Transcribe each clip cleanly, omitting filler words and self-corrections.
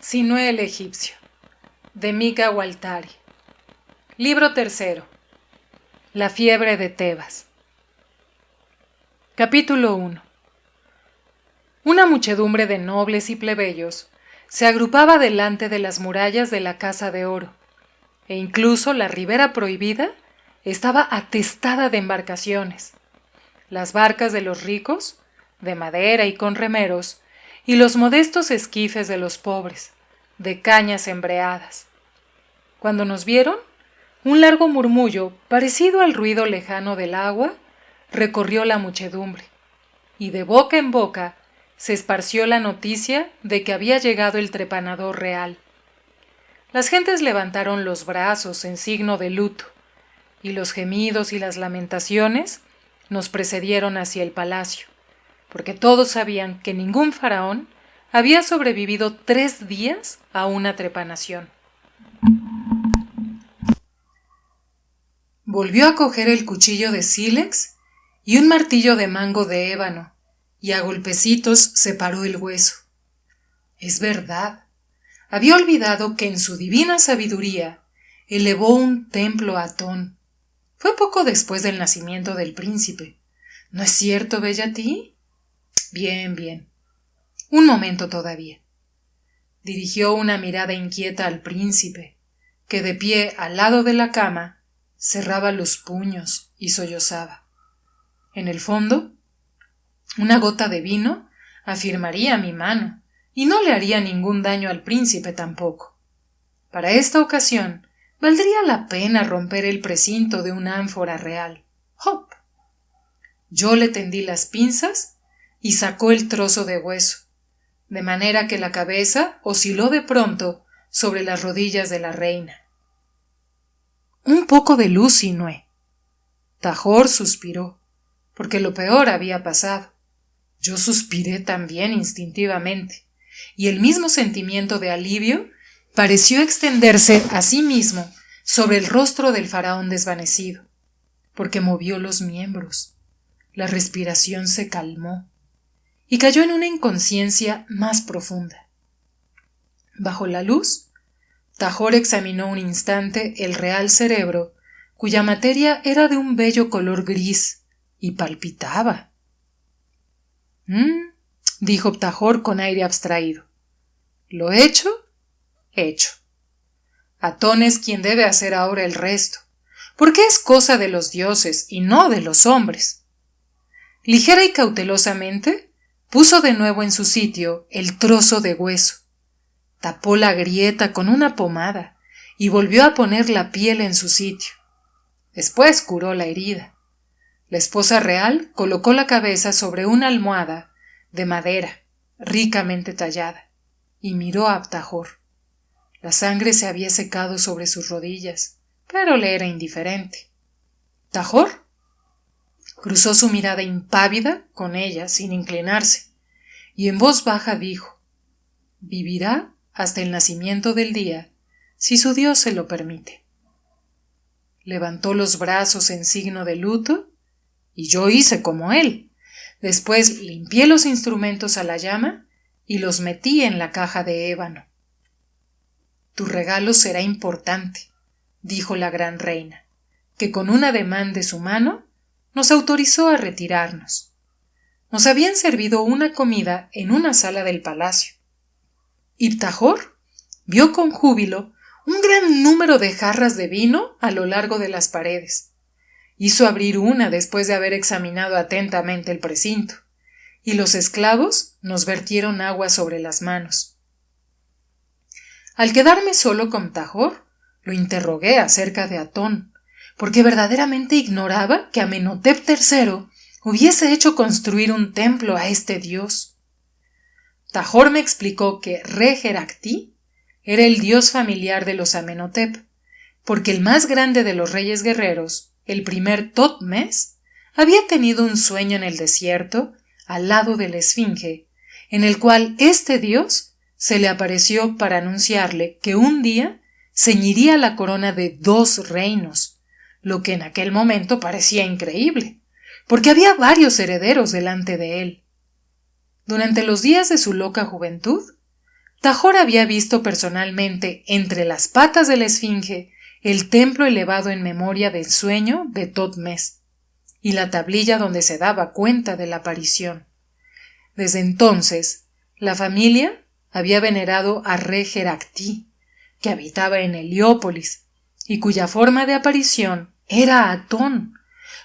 Sinué el egipcio, de Mika Waltari. Libro tercero. La fiebre de Tebas. Capítulo 1. Una muchedumbre de nobles y plebeyos se agrupaba delante de las murallas de la Casa de Oro, e incluso la ribera prohibida estaba atestada de embarcaciones. Las barcas de los ricos, de madera y con remeros, y los modestos esquifes de los pobres, de cañas embreadas. Cuando nos vieron, un largo murmullo, parecido al ruido lejano del agua, recorrió la muchedumbre, y de boca en boca se esparció la noticia de que había llegado el trepanador real. Las gentes levantaron los brazos en signo de luto, y los gemidos y las lamentaciones nos precedieron hacia el palacio, porque todos sabían que ningún faraón había sobrevivido 3 días a una trepanación. Volvió a coger el cuchillo de sílex y un martillo de mango de ébano, y a golpecitos separó el hueso. Es verdad, había olvidado que en su divina sabiduría elevó un templo a Atón. Fue poco después del nacimiento del príncipe. ¿No es cierto, Bellati? Bien, bien. Un momento todavía. Dirigió una mirada inquieta al príncipe, que de pie al lado de la cama cerraba los puños y sollozaba. En el fondo, una gota de vino afirmaría mi mano y no le haría ningún daño al príncipe tampoco. Para esta ocasión, valdría la pena romper el precinto de una ánfora real. ¡Hop! Yo le tendí las pinzas y sacó el trozo de hueso, de manera que la cabeza osciló de pronto sobre las rodillas de la reina. Un poco de luz, Sinué. Tajor suspiró, porque lo peor había pasado. Yo suspiré también instintivamente, y el mismo sentimiento de alivio pareció extenderse a sí mismo sobre el rostro del faraón desvanecido, porque movió los miembros, la respiración se calmó, y cayó en una inconsciencia más profunda. Bajo la luz, Tajor examinó un instante el real cerebro, cuya materia era de un bello color gris, y palpitaba. Dijo Tajor con aire abstraído. Lo hecho, hecho. Atón es quien debe hacer ahora el resto, porque es cosa de los dioses y no de los hombres. Ligera y cautelosamente, puso de nuevo en su sitio el trozo de hueso, tapó la grieta con una pomada y volvió a poner la piel en su sitio. Después curó la herida. La esposa real colocó la cabeza sobre una almohada de madera ricamente tallada y miró a Tajor. La sangre se había secado sobre sus rodillas, pero le era indiferente. Tajor cruzó su mirada impávida con ella sin inclinarse, y en voz baja dijo: «Vivirá hasta el nacimiento del día, si su Dios se lo permite». Levantó los brazos en signo de luto, y yo hice como él. Después limpié los instrumentos a la llama y los metí en la caja de ébano. «Tu regalo será importante», dijo la gran reina, que con un ademán de su mano nos autorizó a retirarnos. Nos habían servido una comida en una sala del palacio. Y Tajor vio con júbilo un gran número de jarras de vino a lo largo de las paredes. Hizo abrir una después de haber examinado atentamente el precinto, y los esclavos nos vertieron agua sobre las manos. Al quedarme solo con Tajor, lo interrogué acerca de Atón, porque verdaderamente ignoraba que Amenhotep III hubiese hecho construir un templo a este dios. Tajor me explicó que Re-Herakti era el dios familiar de los Amenhotep, porque el más grande de los reyes guerreros, el primer Thotmes, había tenido un sueño en el desierto, al lado de la Esfinge, en el cual este dios se le apareció para anunciarle que un día ceñiría la corona de 2 reinos, lo que en aquel momento parecía increíble, porque había varios herederos delante de él. Durante los días de su loca juventud, Tajor había visto personalmente entre las patas de la esfinge el templo elevado en memoria del sueño de Thotmés y la tablilla donde se daba cuenta de la aparición. Desde entonces, la familia había venerado a Re-Herakti, que habitaba en Heliópolis, y cuya forma de aparición era Atón.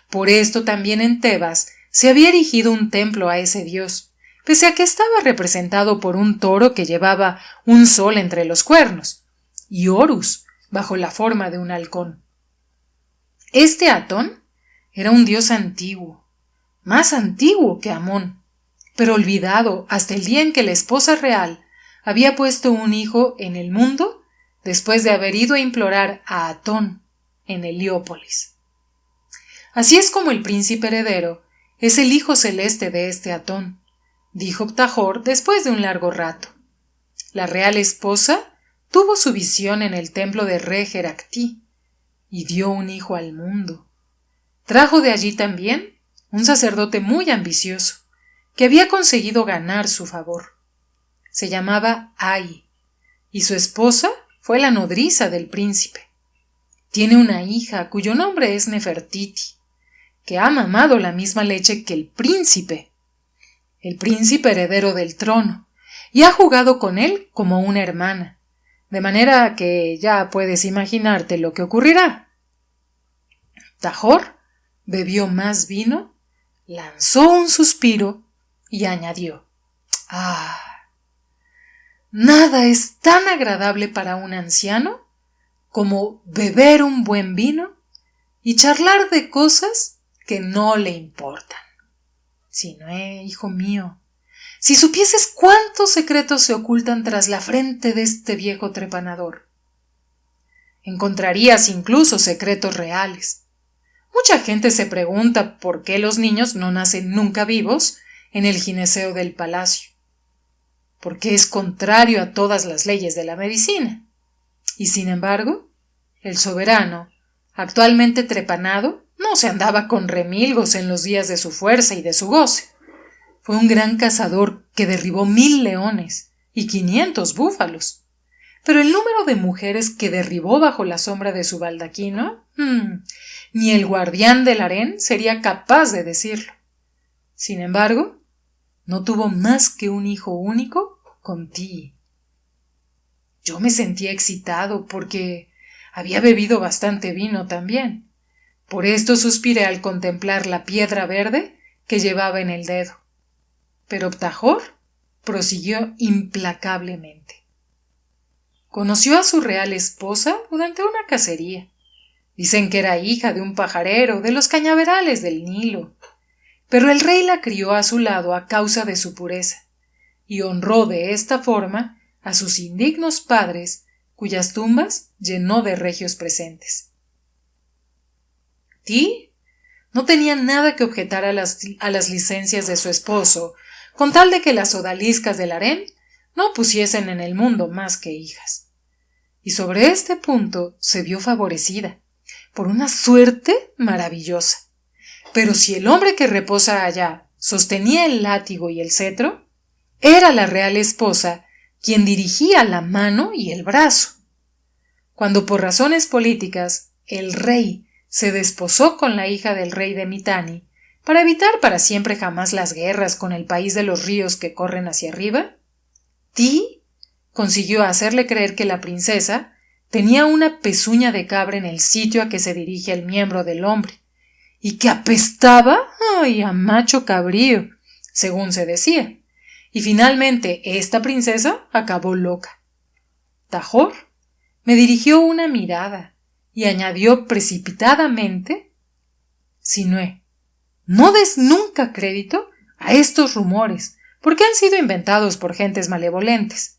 Por esto también en Tebas se había erigido un templo a ese dios, pese a que estaba representado por un toro que llevaba un sol entre los cuernos, y Horus bajo la forma de un halcón. Este Atón era un dios antiguo, más antiguo que Amón, pero olvidado hasta el día en que la esposa real había puesto un hijo en el mundo después de haber ido a implorar a Atón en Heliópolis. Así es como el príncipe heredero es el hijo celeste de este Atón, dijo Ptajor después de un largo rato. La real esposa tuvo su visión en el templo de Re-Herakti y dio un hijo al mundo. Trajo de allí también un sacerdote muy ambicioso, que había conseguido ganar su favor. Se llamaba Ai, y su esposa fue la nodriza del príncipe. Tiene una hija cuyo nombre es Nefertiti, que ha mamado la misma leche que el príncipe heredero del trono, y ha jugado con él como una hermana, de manera que ya puedes imaginarte lo que ocurrirá. Tajor bebió más vino, lanzó un suspiro y añadió: «¡Ah! Nada es tan agradable para un anciano como beber un buen vino y charlar de cosas que no le importan. Sinué, hijo mío, si supieses cuántos secretos se ocultan tras la frente de este viejo trepanador. Encontrarías incluso secretos reales. Mucha gente se pregunta por qué los niños no nacen nunca vivos en el gineceo del palacio, porque es contrario a todas las leyes de la medicina. Y sin embargo, el soberano, actualmente trepanado, no se andaba con remilgos en los días de su fuerza y de su goce. Fue un gran cazador que derribó 1000 leones y 500 búfalos. Pero el número de mujeres que derribó bajo la sombra de su baldaquino, ni el guardián del harén sería capaz de decirlo. Sin embargo, no tuvo más que un hijo único con Ti. Yo me sentía excitado porque había bebido bastante vino también. Por esto suspiré al contemplar la piedra verde que llevaba en el dedo. Pero Ptajor prosiguió implacablemente. Conoció a su real esposa durante una cacería. Dicen que era hija de un pajarero de los cañaverales del Nilo. Pero el rey la crió a su lado a causa de su pureza, y honró de esta forma a sus indignos padres, cuyas tumbas llenó de regios presentes. Ti no tenía nada que objetar a las licencias de su esposo, con tal de que las odaliscas del harén no pusiesen en el mundo más que hijas. Y sobre este punto se vio favorecida, por una suerte maravillosa. Pero si el hombre que reposa allá sostenía el látigo y el cetro, era la real esposa quien dirigía la mano y el brazo. Cuando por razones políticas el rey se desposó con la hija del rey de Mitanni, para evitar para siempre jamás las guerras con el país de los ríos que corren hacia arriba, Ti consiguió hacerle creer que la princesa tenía una pezuña de cabra en el sitio a que se dirige el miembro del hombre, y que apestaba a macho cabrío, según se decía, y finalmente esta princesa acabó loca. Tajor me dirigió una mirada y añadió precipitadamente: Sinué, no des nunca crédito a estos rumores, porque han sido inventados por gentes malevolentes,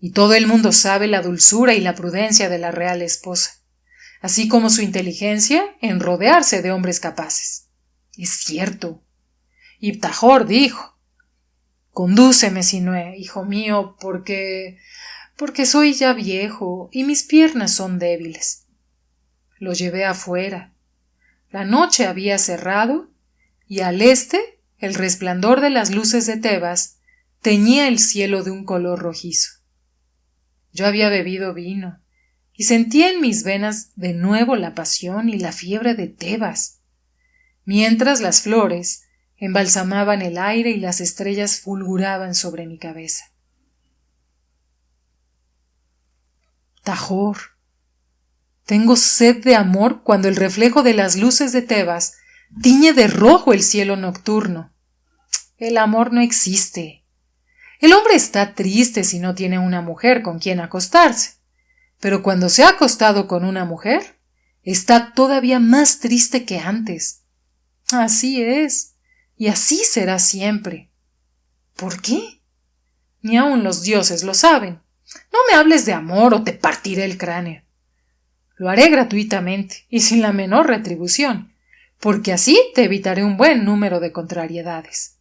y todo el mundo sabe la dulzura y la prudencia de la real esposa, así como su inteligencia en rodearse de hombres capaces. Es cierto. Y Ptajor dijo: «Condúceme, Sinué, hijo mío, porque soy ya viejo y mis piernas son débiles». Lo llevé afuera. La noche había cerrado y al este el resplandor de las luces de Tebas teñía el cielo de un color rojizo. Yo había bebido vino y sentía en mis venas de nuevo la pasión y la fiebre de Tebas, mientras las flores embalsamaban el aire y las estrellas fulguraban sobre mi cabeza. Tajor, tengo sed de amor cuando el reflejo de las luces de Tebas tiñe de rojo el cielo nocturno. El amor no existe. El hombre está triste si no tiene una mujer con quien acostarse, pero cuando se ha acostado con una mujer, está todavía más triste que antes. Así es, y así será siempre. ¿Por qué? Ni aun los dioses lo saben. No me hables de amor o te partiré el cráneo. Lo haré gratuitamente y sin la menor retribución, porque así te evitaré un buen número de contrariedades.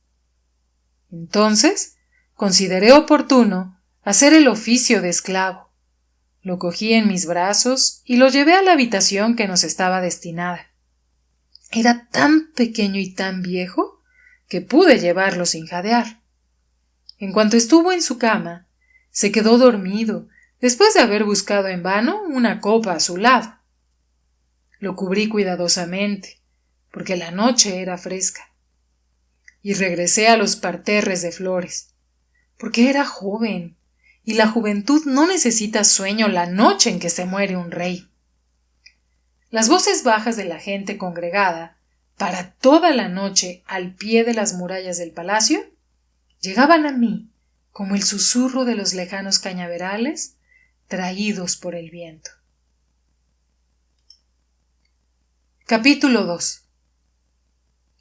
Entonces, consideré oportuno hacer el oficio de esclavo. Lo cogí en mis brazos y lo llevé a la habitación que nos estaba destinada. Era tan pequeño y tan viejo que pude llevarlo sin jadear. En cuanto estuvo en su cama, se quedó dormido después de haber buscado en vano una copa a su lado. Lo cubrí cuidadosamente, porque la noche era fresca, y regresé a los parterres de flores, porque era joven, y la juventud no necesita sueño la noche en que se muere un rey. Las voces bajas de la gente congregada, para toda la noche al pie de las murallas del palacio, llegaban a mí como el susurro de los lejanos cañaverales traídos por el viento. Capítulo 2.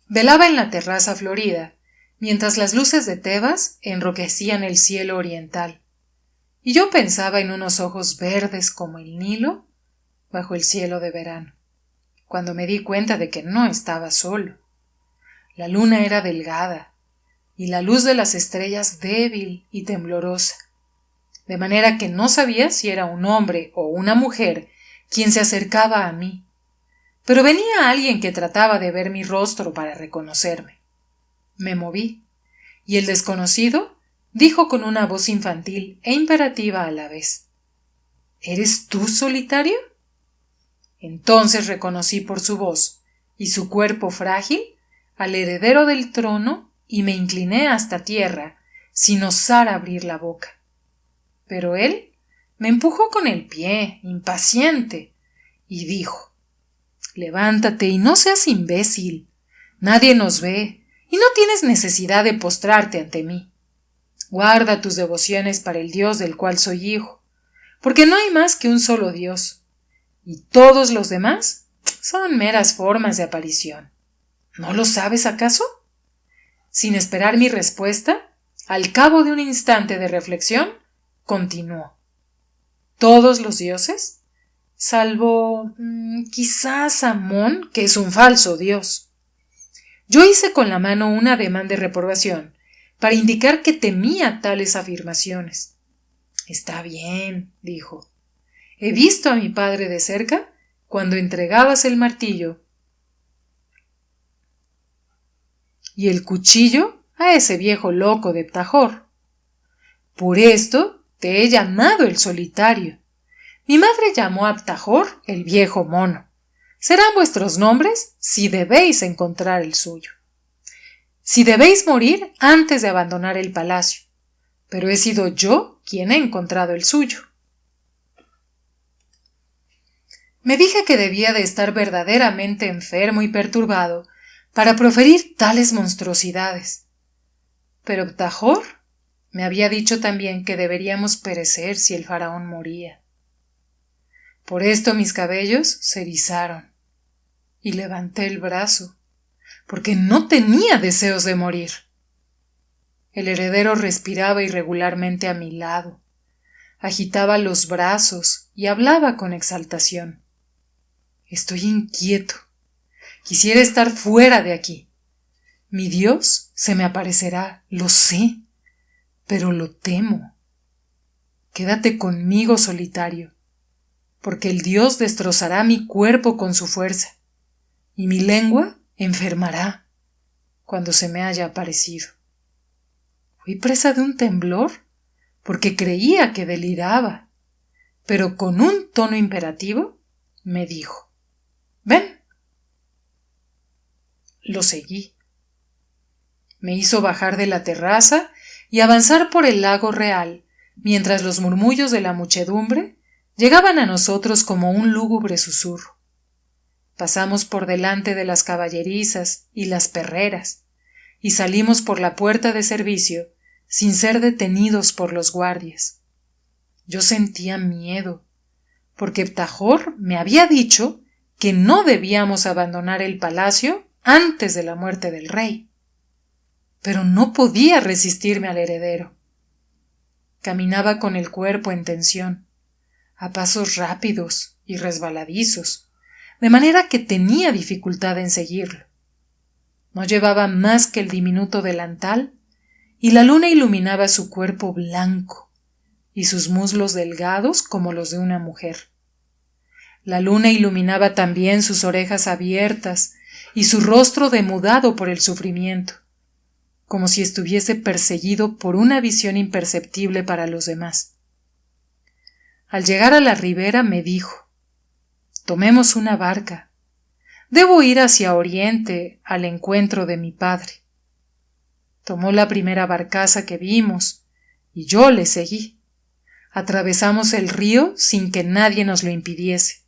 Velaba en la terraza florida, mientras las luces de Tebas enroquecían el cielo oriental, y yo pensaba en unos ojos verdes como el Nilo bajo el cielo de verano, cuando me di cuenta de que no estaba solo. La luna era delgada, y la luz de las estrellas débil y temblorosa, de manera que no sabía si era un hombre o una mujer quien se acercaba a mí, pero venía alguien que trataba de ver mi rostro para reconocerme. Me moví, y el desconocido dijo con una voz infantil e imperativa a la vez: ¿Eres tú, solitario? Entonces reconocí por su voz y su cuerpo frágil al heredero del trono y me incliné hasta tierra sin osar abrir la boca. Pero él me empujó con el pie, impaciente, y dijo: Levántate y no seas imbécil. Nadie nos ve y no tienes necesidad de postrarte ante mí. Guarda tus devociones para el Dios del cual soy hijo, porque no hay más que un solo Dios, y todos los demás son meras formas de aparición. ¿No lo sabes acaso? Sin esperar mi respuesta, al cabo de un instante de reflexión, continuó: ¿Todos los dioses? Salvo quizás Amón, que es un falso dios. Yo hice con la mano un ademán de reprobación para indicar que temía tales afirmaciones. Está bien, dijo. He visto a mi padre de cerca cuando entregabas el martillo y el cuchillo a ese viejo loco de Ptajor. Por esto te he llamado el solitario. Mi madre llamó a Ptajor el viejo mono. Serán vuestros nombres si debéis encontrar el suyo. Si debéis morir antes de abandonar el palacio, pero he sido yo quien he encontrado el suyo. Me dije que debía de estar verdaderamente enfermo y perturbado para proferir tales monstruosidades. Pero Ptajor me había dicho también que deberíamos perecer si el faraón moría. Por esto mis cabellos se erizaron y levanté el brazo, porque no tenía deseos de morir. El heredero respiraba irregularmente a mi lado, agitaba los brazos y hablaba con exaltación. Estoy inquieto. Quisiera estar fuera de aquí. Mi Dios se me aparecerá, lo sé, pero lo temo. Quédate conmigo, solitario, porque el Dios destrozará mi cuerpo con su fuerza, y mi lengua enfermará cuando se me haya aparecido. Fui presa de un temblor, porque creía que deliraba. pero con un tono imperativo me dijo: «Ven». Lo seguí. Me hizo bajar de la terraza y avanzar por el lago real, mientras los murmullos de la muchedumbre llegaban a nosotros como un lúgubre susurro. Pasamos por delante de las caballerizas y las perreras, y salimos por la puerta de servicio sin ser detenidos por los guardias. Yo sentía miedo, porque Ptajor me había dicho que no debíamos abandonar el palacio antes de la muerte del rey. Pero no podía resistirme al heredero. Caminaba con el cuerpo en tensión, a pasos rápidos y resbaladizos, de manera que tenía dificultad en seguirlo. No llevaba más que el diminuto delantal, y la luna iluminaba su cuerpo blanco y sus muslos delgados como los de una mujer. La luna iluminaba también sus orejas abiertas y su rostro demudado por el sufrimiento, como si estuviese perseguido por una visión imperceptible para los demás. Al llegar a la ribera me dijo: «Tomemos una barca. Debo ir hacia Oriente al encuentro de mi padre». Tomó la primera barcaza que vimos y yo le seguí. Atravesamos el río sin que nadie nos lo impidiese,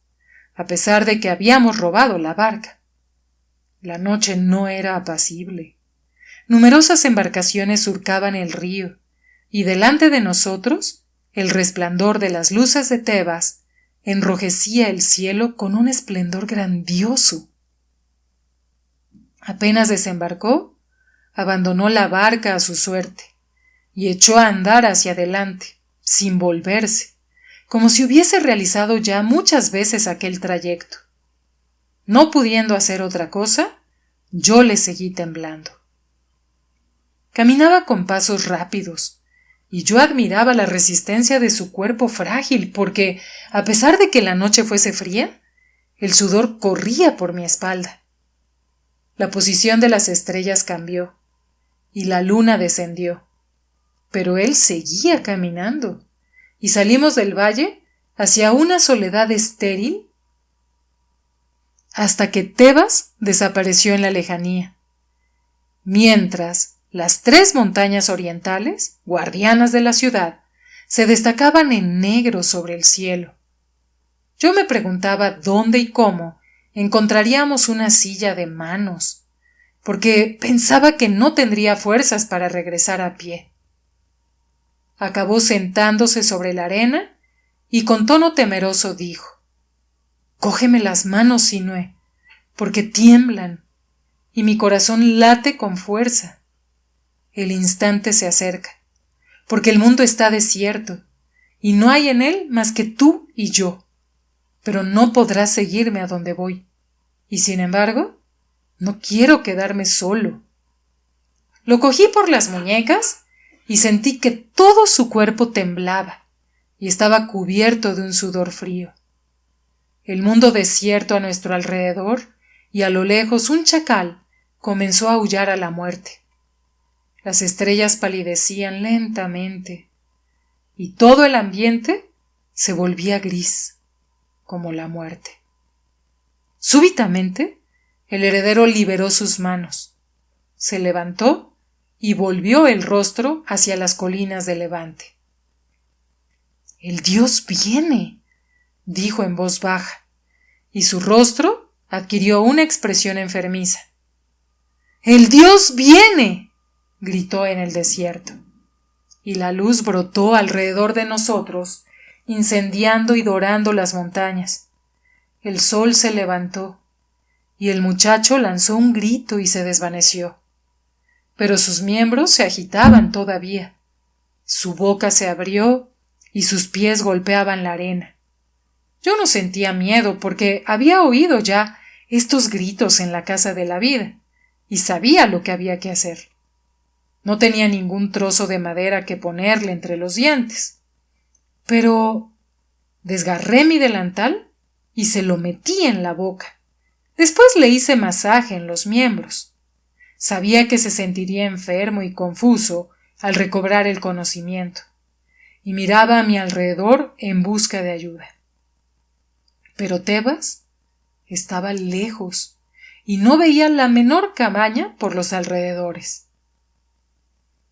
a pesar de que habíamos robado la barca. La noche no era apacible. Numerosas embarcaciones surcaban el río, y delante de nosotros el resplandor de las luces de Tebas enrojecía el cielo con un esplendor grandioso. Apenas desembarcó, abandonó la barca a su suerte y echó a andar hacia adelante, sin volverse, como si hubiese realizado ya muchas veces aquel trayecto. No pudiendo hacer otra cosa, yo le seguí temblando. Caminaba con pasos rápidos, y yo admiraba la resistencia de su cuerpo frágil, porque, a pesar de que la noche fuese fría, el sudor corría por mi espalda. La posición de las estrellas cambió, y la luna descendió, pero él seguía caminando, y salimos del valle hacia una soledad estéril hasta que Tebas desapareció en la lejanía, mientras las 3 montañas orientales, guardianas de la ciudad, se destacaban en negro sobre el cielo. Yo me preguntaba dónde y cómo encontraríamos una silla de manos, porque pensaba que no tendría fuerzas para regresar a pie. Acabó sentándose sobre la arena y con tono temeroso dijo: «Cógeme las manos, Sinué, porque tiemblan y mi corazón late con fuerza. El instante se acerca, porque el mundo está desierto y no hay en él más que tú y yo, pero no podrás seguirme a donde voy, y sin embargo, no quiero quedarme solo». Lo cogí por las muñecas y sentí que todo su cuerpo temblaba y estaba cubierto de un sudor frío. El mundo desierto a nuestro alrededor, y a lo lejos un chacal comenzó a aullar a la muerte. Las estrellas palidecían lentamente, y todo el ambiente se volvía gris, como la muerte. Súbitamente, el heredero liberó sus manos, se levantó y volvió el rostro hacia las colinas de Levante. «El dios viene», dijo en voz baja, y su rostro adquirió una expresión enfermiza. «¡El dios viene!», gritó en el desierto, y la luz brotó alrededor de nosotros, incendiando y dorando las montañas. El sol se levantó, y el muchacho lanzó un grito y se desvaneció. Pero sus miembros se agitaban todavía. Su boca se abrió y sus pies golpeaban la arena. Yo no sentía miedo porque había oído ya estos gritos en la casa de la vida y sabía lo que había que hacer. No tenía ningún trozo de madera que ponerle entre los dientes. Pero desgarré mi delantal y se lo metí en la boca. Después le hice masaje en los miembros. Sabía que se sentiría enfermo y confuso al recobrar el conocimiento, y miraba a mi alrededor en busca de ayuda. Pero Tebas estaba lejos y no veía la menor cabaña por los alrededores.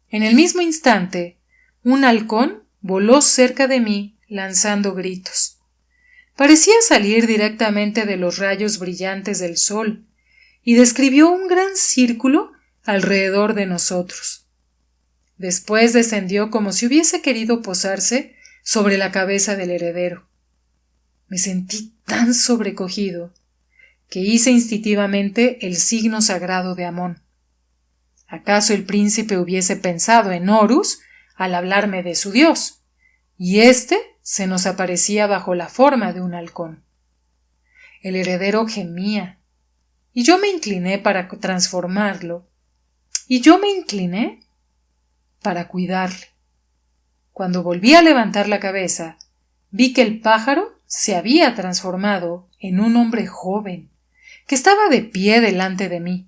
En el mismo instante, un halcón voló cerca de mí lanzando gritos. Parecía salir directamente de los rayos brillantes del sol y describió un gran círculo alrededor de nosotros. Después descendió como si hubiese querido posarse sobre la cabeza del heredero. Me sentí tan sobrecogido que hice instintivamente el signo sagrado de Amón. ¿Acaso el príncipe hubiese pensado en Horus al hablarme de su dios? Y éste se nos aparecía bajo la forma de un halcón. El heredero gemía, y yo me incliné para transformarlo, y yo me incliné para cuidarle. Cuando volví a levantar la cabeza, vi que el pájaro se había transformado en un hombre joven, que estaba de pie delante de mí,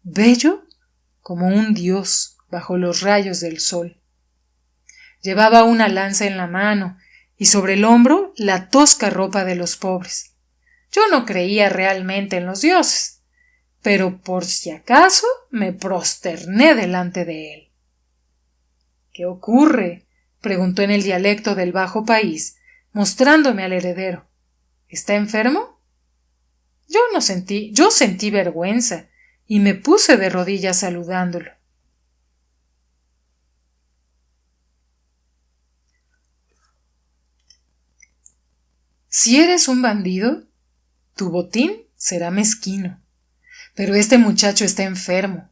bello como un dios bajo los rayos del sol. Llevaba una lanza en la mano y sobre el hombro la tosca ropa de los pobres. Yo no creía realmente en los dioses, pero por si acaso me prosterné delante de él. ¿Qué ocurre?, preguntó en el dialecto del bajo país, mostrándome al heredero. ¿Está enfermo? Yo sentí vergüenza y me puse de rodillas saludándolo. Si eres un bandido, tu botín será mezquino, pero este muchacho está enfermo,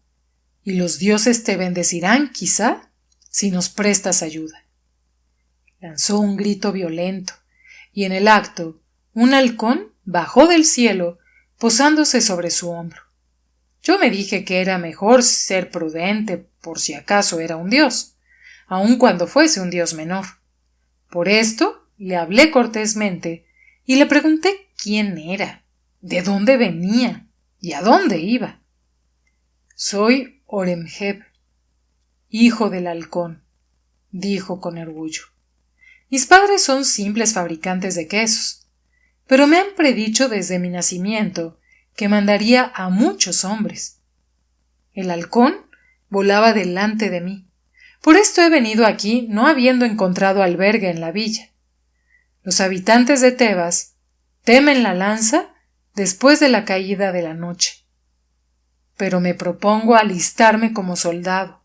y los dioses te bendecirán, quizá, si nos prestas ayuda. Lanzó un grito violento, y en el acto, un halcón bajó del cielo, posándose sobre su hombro. Yo me dije que era mejor ser prudente por si acaso era un dios, aun cuando fuese un dios menor. Por esto le hablé cortésmente y le pregunté quién era, de dónde venía y a dónde iba. Soy Horemheb, hijo del halcón, dijo con orgullo. Mis padres son simples fabricantes de quesos, pero me han predicho desde mi nacimiento que mandaría a muchos hombres. El halcón volaba delante de mí. Por esto he venido aquí no habiendo encontrado albergue en la villa. Los habitantes de Tebas temen la lanza después de la caída de la noche. Pero me propongo alistarme como soldado,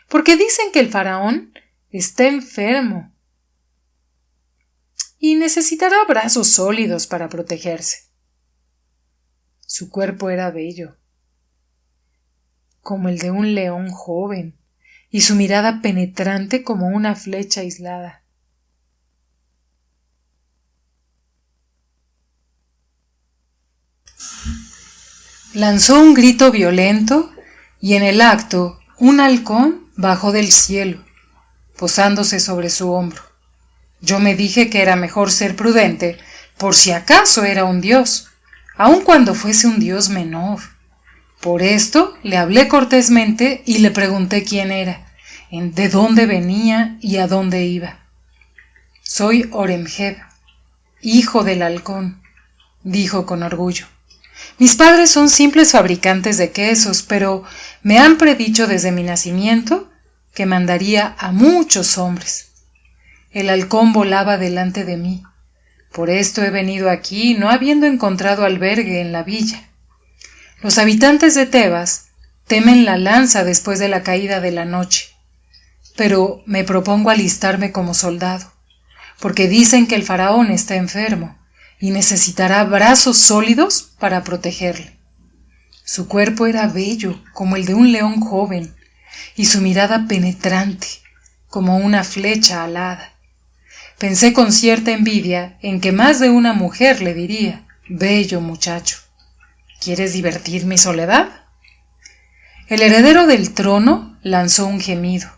porque dicen que el faraón está enfermo y necesitará brazos sólidos para protegerse. Su cuerpo era bello, como el de un león joven, y su mirada penetrante como una flecha aislada. Lanzó un grito violento y en el acto un halcón bajó del cielo, posándose sobre su hombro. Yo me dije que era mejor ser prudente por si acaso era un dios, aun cuando fuese un dios menor. Por esto le hablé cortésmente y le pregunté quién era, de dónde venía y a dónde iba. Soy Horemheb, hijo del halcón, dijo con orgullo. Mis padres son simples fabricantes de quesos, pero me han predicho desde mi nacimiento que mandaría a muchos hombres. El halcón volaba delante de mí. Por esto he venido aquí, no habiendo encontrado albergue en la villa. Los habitantes de Tebas temen la lanza después de la caída de la noche, pero me propongo alistarme como soldado, porque dicen que el faraón está enfermo y necesitará brazos sólidos para protegerle. Su cuerpo era bello como el de un león joven y su mirada penetrante como una flecha alada. Pensé con cierta envidia en que más de una mujer le diría: bello muchacho, ¿quieres divertir mi soledad? El heredero del trono lanzó un gemido.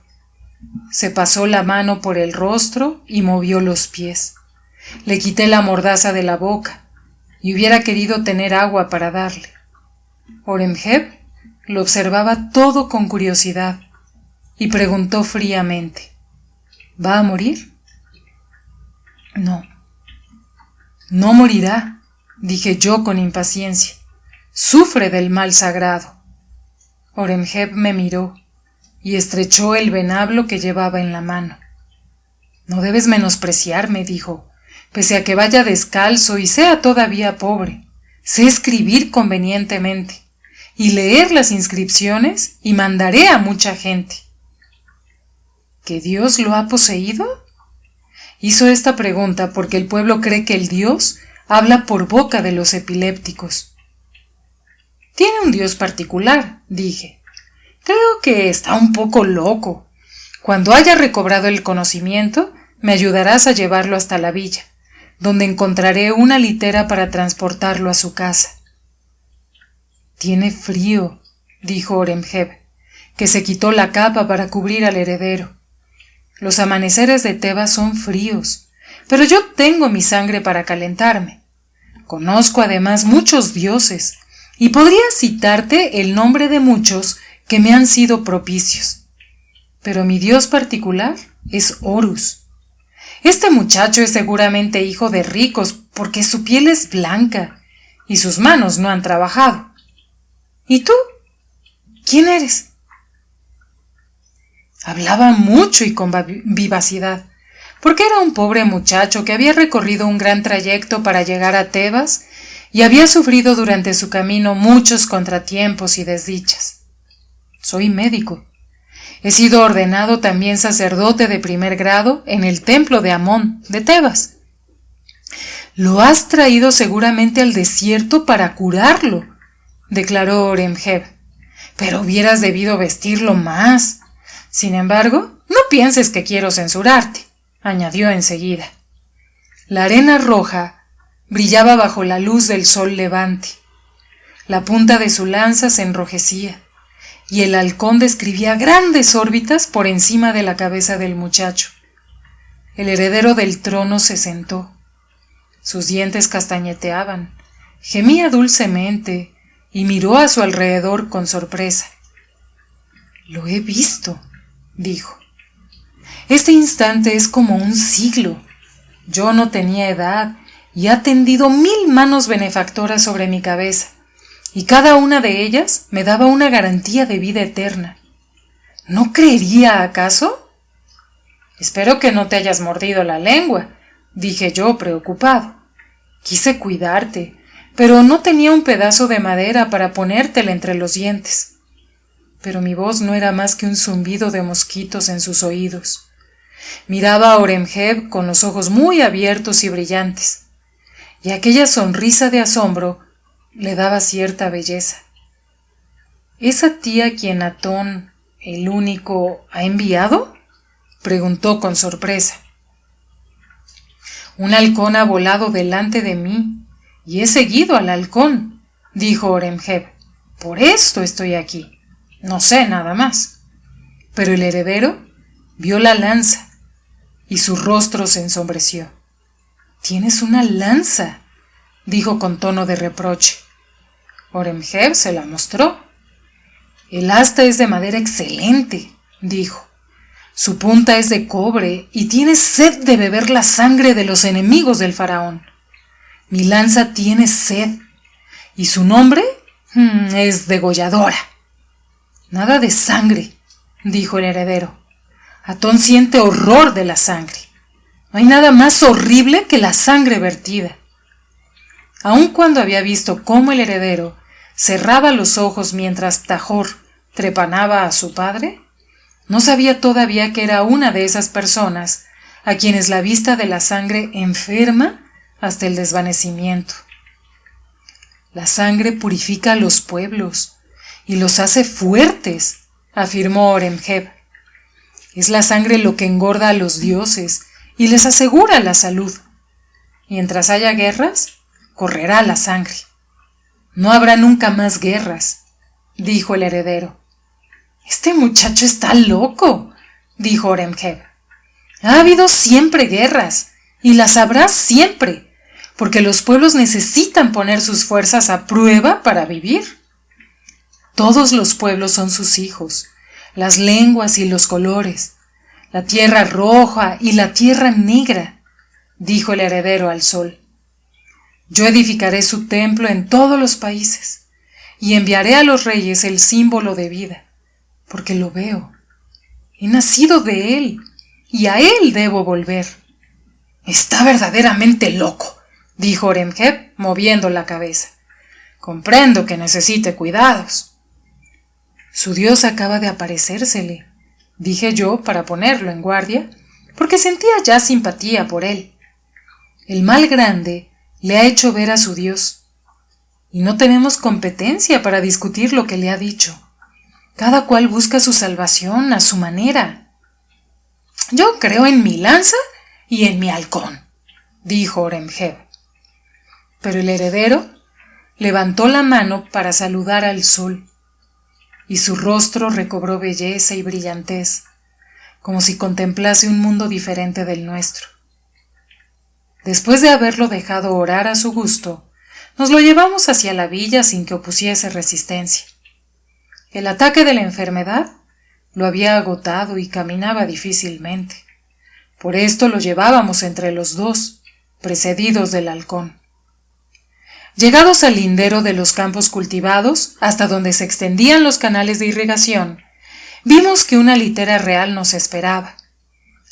Se pasó la mano por el rostro y movió los pies. Le quité la mordaza de la boca y hubiera querido tener agua para darle. Horemheb lo observaba todo con curiosidad y preguntó fríamente: ¿Va a morir? No. No morirá, dije yo con impaciencia. Sufre del mal sagrado. Horemheb me miró y estrechó el venablo que llevaba en la mano. No debes menospreciarme, dijo, pese a que vaya descalzo y sea todavía pobre. Sé escribir convenientemente y leer las inscripciones y mandaré a mucha gente. ¿Que Dios lo ha poseído? Hizo esta pregunta porque el pueblo cree que el Dios habla por boca de los epilépticos. Tiene un Dios particular, dije. Creo que está un poco loco. Cuando haya recobrado el conocimiento, me ayudarás a llevarlo hasta la villa, donde encontraré una litera para transportarlo a su casa. Tiene frío, dijo Horemheb, que se quitó la capa para cubrir al heredero. Los amaneceres de Tebas son fríos, pero yo tengo mi sangre para calentarme. Conozco además muchos dioses, y podría citarte el nombre de muchos que me han sido propicios. Pero mi dios particular es Horus. Este muchacho es seguramente hijo de ricos porque su piel es blanca y sus manos no han trabajado. ¿Y tú? ¿Quién eres? Hablaba mucho y con vivacidad, porque era un pobre muchacho que había recorrido un gran trayecto para llegar a Tebas y había sufrido durante su camino muchos contratiempos y desdichas. Soy médico. He sido ordenado también sacerdote de primer grado en el templo de Amón, de Tebas. Lo has traído seguramente al desierto para curarlo, declaró Horemheb, pero hubieras debido vestirlo más. Sin embargo, no pienses que quiero censurarte, añadió enseguida. La arena roja brillaba bajo la luz del sol levante. La punta de su lanza se enrojecía, y el halcón describía grandes órbitas por encima de la cabeza del muchacho. El heredero del trono se sentó. Sus dientes castañeteaban, gemía dulcemente y miró a su alrededor con sorpresa. Lo he visto, dijo. Este instante es como un siglo. Yo no tenía edad y ha tendido 1000 manos benefactoras sobre mi cabeza, y cada una de ellas me daba una garantía de vida eterna. ¿No creería acaso? Espero que no te hayas mordido la lengua, dije yo preocupado. Quise cuidarte, pero no tenía un pedazo de madera para ponértela entre los dientes. Pero mi voz no era más que un zumbido de mosquitos en sus oídos. Miraba a Horemheb con los ojos muy abiertos y brillantes, y aquella sonrisa de asombro le daba cierta belleza. ¿Es a ti a quien Atón, el único, ha enviado? Preguntó con sorpresa. Un halcón ha volado delante de mí, y he seguido al halcón, dijo Horemheb. Por esto estoy aquí. No sé nada más. Pero el heredero vio la lanza, y su rostro se ensombreció. —¿Tienes una lanza? —dijo con tono de reproche. Horemheb se la mostró. —El asta es de madera excelente —dijo—. Su punta es de cobre y tiene sed de beber la sangre de los enemigos del faraón. Mi lanza tiene sed, y su nombre es degolladora. —Nada de sangre —dijo el heredero—. Atón siente horror de la sangre. No hay nada más horrible que la sangre vertida. Aun cuando había visto cómo el heredero cerraba los ojos mientras Tajor trepanaba a su padre, no sabía todavía que era una de esas personas a quienes la vista de la sangre enferma hasta el desvanecimiento. La sangre purifica a los pueblos y los hace fuertes, afirmó Horemheb. Es la sangre lo que engorda a los dioses y les asegura la salud. Mientras haya guerras, correrá la sangre. No habrá nunca más guerras, dijo el heredero. Este muchacho está loco, dijo Horemheb. Ha habido siempre guerras, y las habrá siempre, porque los pueblos necesitan poner sus fuerzas a prueba para vivir. Todos los pueblos son sus hijos, las lenguas y los colores. La tierra roja y la tierra negra, dijo el heredero al sol. Yo edificaré su templo en todos los países y enviaré a los reyes el símbolo de vida, porque lo veo. He nacido de él y a él debo volver. Está verdaderamente loco, dijo Horemheb, moviendo la cabeza. Comprendo que necesite cuidados. Su Dios acaba de aparecérsele, dije yo para ponerlo en guardia, porque sentía ya simpatía por él. El mal grande le ha hecho ver a su Dios, y no tenemos competencia para discutir lo que le ha dicho. Cada cual busca su salvación a su manera. Yo creo en mi lanza y en mi halcón, dijo Horemheb. Pero el heredero levantó la mano para saludar al sol, y su rostro recobró belleza y brillantez, como si contemplase un mundo diferente del nuestro. Después de haberlo dejado orar a su gusto, nos lo llevamos hacia la villa sin que opusiese resistencia. El ataque de la enfermedad lo había agotado y caminaba difícilmente. Por esto lo llevábamos entre los dos, precedidos del halcón. Llegados al lindero de los campos cultivados, hasta donde se extendían los canales de irrigación, vimos que una litera real nos esperaba.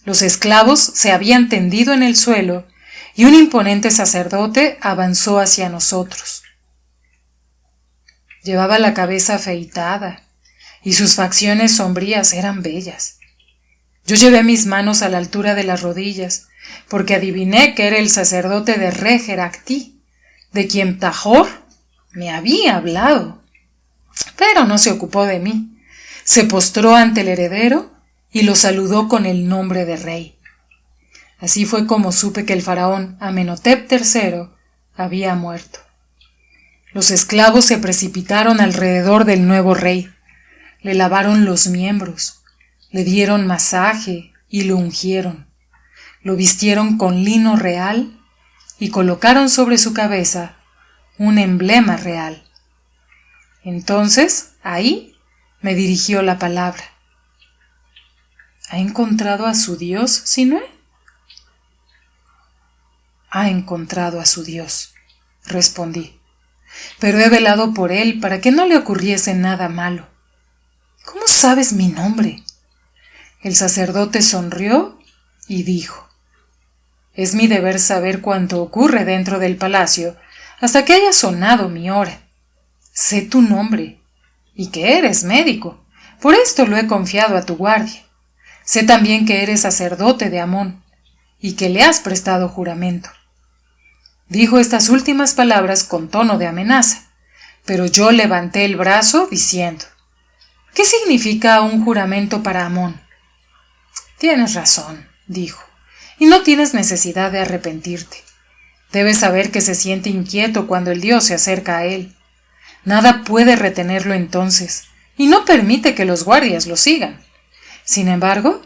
Los esclavos se habían tendido en el suelo y un imponente sacerdote avanzó hacia nosotros. Llevaba la cabeza afeitada y sus facciones sombrías eran bellas. Yo llevé mis manos a la altura de las rodillas, porque adiviné que era el sacerdote de Re-Herakti, de quien Tajor me había hablado. Pero no se ocupó de mí. Se postró ante el heredero y lo saludó con el nombre de rey. Así fue como supe que el faraón Amenhotep III había muerto. Los esclavos se precipitaron alrededor del nuevo rey, le lavaron los miembros, le dieron masaje y lo ungieron, lo vistieron con lino real y colocaron sobre su cabeza un emblema real. Entonces, ahí me dirigió la palabra. ¿Ha encontrado a su Dios, Sinué? Ha encontrado a su Dios, respondí, pero he velado por él para que no le ocurriese nada malo. ¿Cómo sabes mi nombre? El sacerdote sonrió y dijo, es mi deber saber cuánto ocurre dentro del palacio hasta que haya sonado mi hora. Sé tu nombre y que eres médico, por esto lo he confiado a tu guardia. Sé también que eres sacerdote de Amón y que le has prestado juramento. Dijo estas últimas palabras con tono de amenaza, pero yo levanté el brazo diciendo, ¿qué significa un juramento para Amón? Tienes razón, dijo, y no tienes necesidad de arrepentirte. Debes saber que se siente inquieto cuando el dios se acerca a él. Nada puede retenerlo entonces, y no permite que los guardias lo sigan. Sin embargo,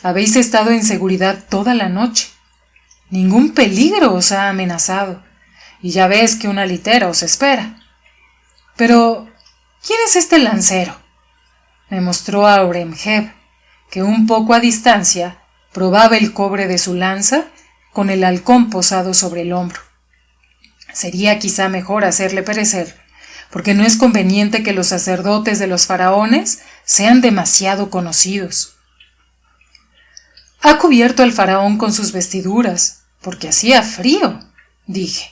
habéis estado en seguridad toda la noche. Ningún peligro os ha amenazado, y ya ves que una litera os espera. Pero, ¿quién es este lancero? Me mostró a Horemheb, que un poco a distancia probaba el cobre de su lanza con el halcón posado sobre el hombro. Sería quizá mejor hacerle perecer, porque no es conveniente que los sacerdotes de los faraones sean demasiado conocidos. Ha cubierto al faraón con sus vestiduras, porque hacía frío, dije.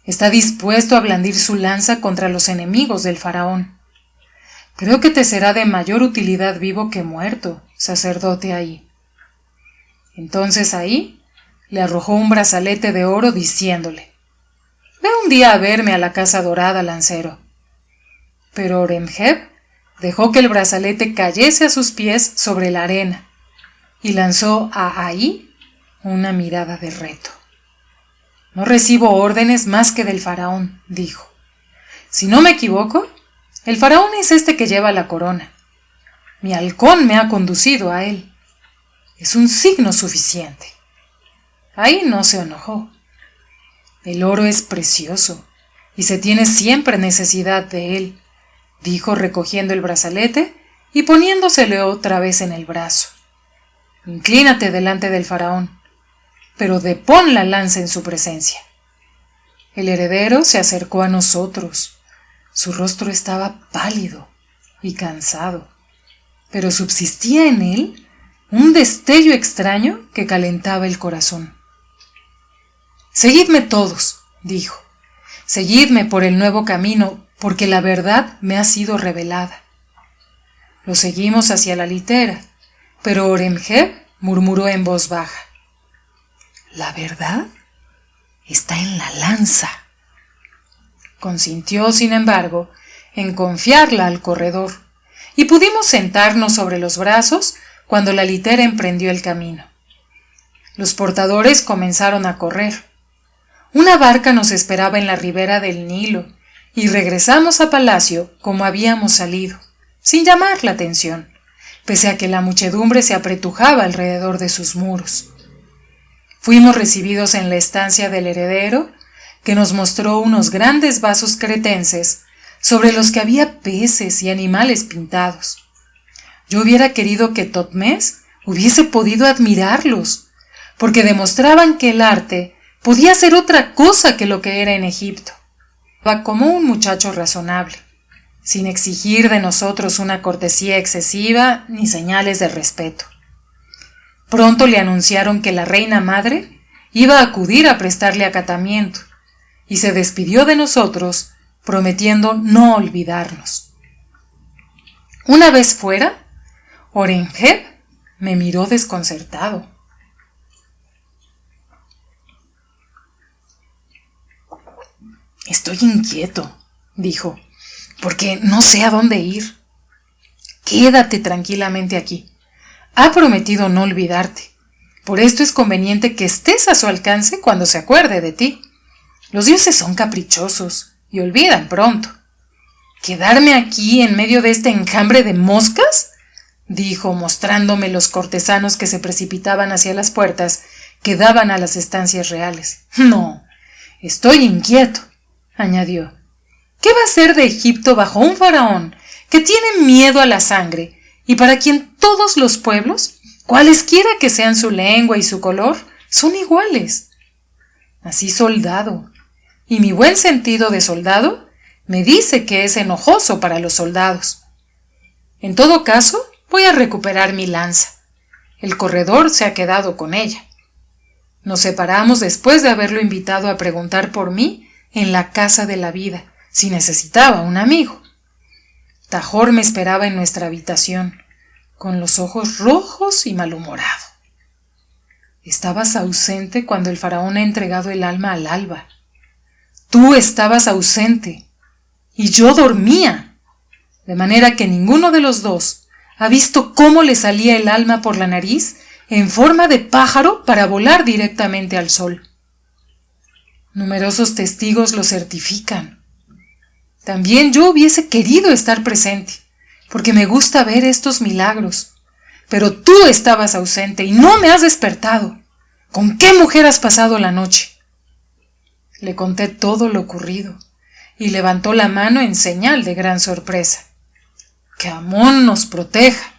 Está dispuesto a blandir su lanza contra los enemigos del faraón. Creo que te será de mayor utilidad vivo que muerto, sacerdote ahí. Entonces ahí le arrojó un brazalete de oro diciéndole, ve un día a verme a la casa dorada, lancero. Pero Horemheb dejó que el brazalete cayese a sus pies sobre la arena y lanzó a Ahí una mirada de reto. No recibo órdenes más que del faraón, dijo. Si no me equivoco, el faraón es este que lleva la corona. Mi halcón me ha conducido a él. Es un signo suficiente. Ahí no se enojó. El oro es precioso y se tiene siempre necesidad de él, dijo recogiendo el brazalete y poniéndosele otra vez en el brazo. inclínate delante del faraón, pero depón la lanza en su presencia. El heredero se acercó a nosotros. Su rostro estaba pálido y cansado, pero subsistía en él un destello extraño que calentaba el corazón. Seguidme todos, dijo. Seguidme por el nuevo camino, porque la verdad me ha sido revelada. Lo seguimos hacia la litera, pero Horemheb murmuró en voz baja: «La verdad está en la lanza». Consintió, sin embargo, en confiarla al corredor, y pudimos sentarnos sobre los brazos cuando la litera emprendió el camino. Los portadores comenzaron a correr. Una barca nos esperaba en la ribera del Nilo, y regresamos a palacio como habíamos salido, sin llamar la atención, pese a que la muchedumbre se apretujaba alrededor de sus muros. Fuimos recibidos en la estancia del heredero, que nos mostró unos grandes vasos cretenses sobre los que había peces y animales pintados. Yo hubiera querido que Thotmés hubiese podido admirarlos, porque demostraban que el arte podía ser otra cosa que lo que era en Egipto. Va como un muchacho razonable, sin exigir de nosotros una cortesía excesiva ni señales de respeto. Pronto le anunciaron que la reina madre iba a acudir a prestarle acatamiento, y se despidió de nosotros, prometiendo no olvidarnos. Una vez fuera, Horemheb me miró desconcertado. «Estoy inquieto», dijo, «porque no sé a dónde ir». «Quédate tranquilamente aquí. Ha prometido no olvidarte. Por esto es conveniente que estés a su alcance cuando se acuerde de ti. Los dioses son caprichosos y olvidan pronto». «¿Quedarme aquí en medio de este enjambre de moscas?», dijo, mostrándome los cortesanos que se precipitaban hacia las puertas que daban a las estancias reales. «No, estoy inquieto», añadió. «¿Qué va a ser de Egipto bajo un faraón que tiene miedo a la sangre y para quien todos los pueblos, cualesquiera que sean su lengua y su color, son iguales? Nací soldado, y mi buen sentido de soldado me dice que es enojoso para los soldados. En todo caso, voy a recuperar mi lanza. El corredor se ha quedado con ella. Nos separamos después de haberlo invitado a preguntar por mí en la casa de la vida, si necesitaba un amigo. Tajor me esperaba en nuestra habitación, con los ojos rojos y malhumorado. Estabas ausente cuando el faraón ha entregado el alma al alba. Tú estabas ausente, y yo dormía, de manera que ninguno de los dos ha visto cómo le salía el alma por la nariz en forma de pájaro para volar directamente al sol. Numerosos testigos lo certifican. También yo hubiese querido estar presente, porque me gusta ver estos milagros. Pero tú estabas ausente y no me has despertado. ¿Con qué mujer has pasado la noche?». Le conté todo lo ocurrido, y levantó la mano en señal de gran sorpresa. «Que Amón nos proteja»,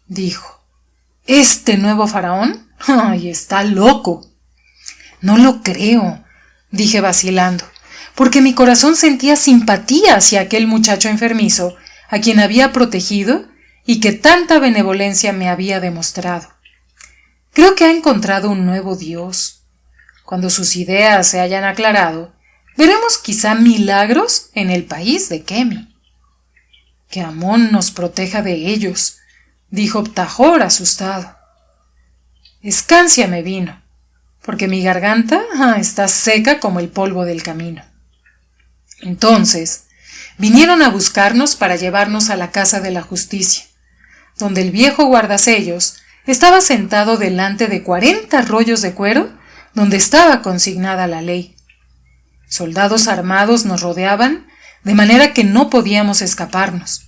dijo. «Este nuevo faraón, ¡ay, está loco!». «No lo creo», dije vacilando, porque mi corazón sentía simpatía hacia aquel muchacho enfermizo a quien había protegido y que tanta benevolencia me había demostrado. Creo que ha encontrado un nuevo Dios. Cuando sus ideas se hayan aclarado, veremos quizá milagros en el país de Kemi. «Que Amón nos proteja de ellos», dijo Tajor asustado. Escancia me vino, porque mi garganta está seca como el polvo del camino. Entonces vinieron a buscarnos para llevarnos a la casa de la justicia, donde el viejo guardasellos estaba sentado delante de 40 rollos de cuero donde estaba consignada la ley. Soldados armados nos rodeaban, de manera que no podíamos escaparnos,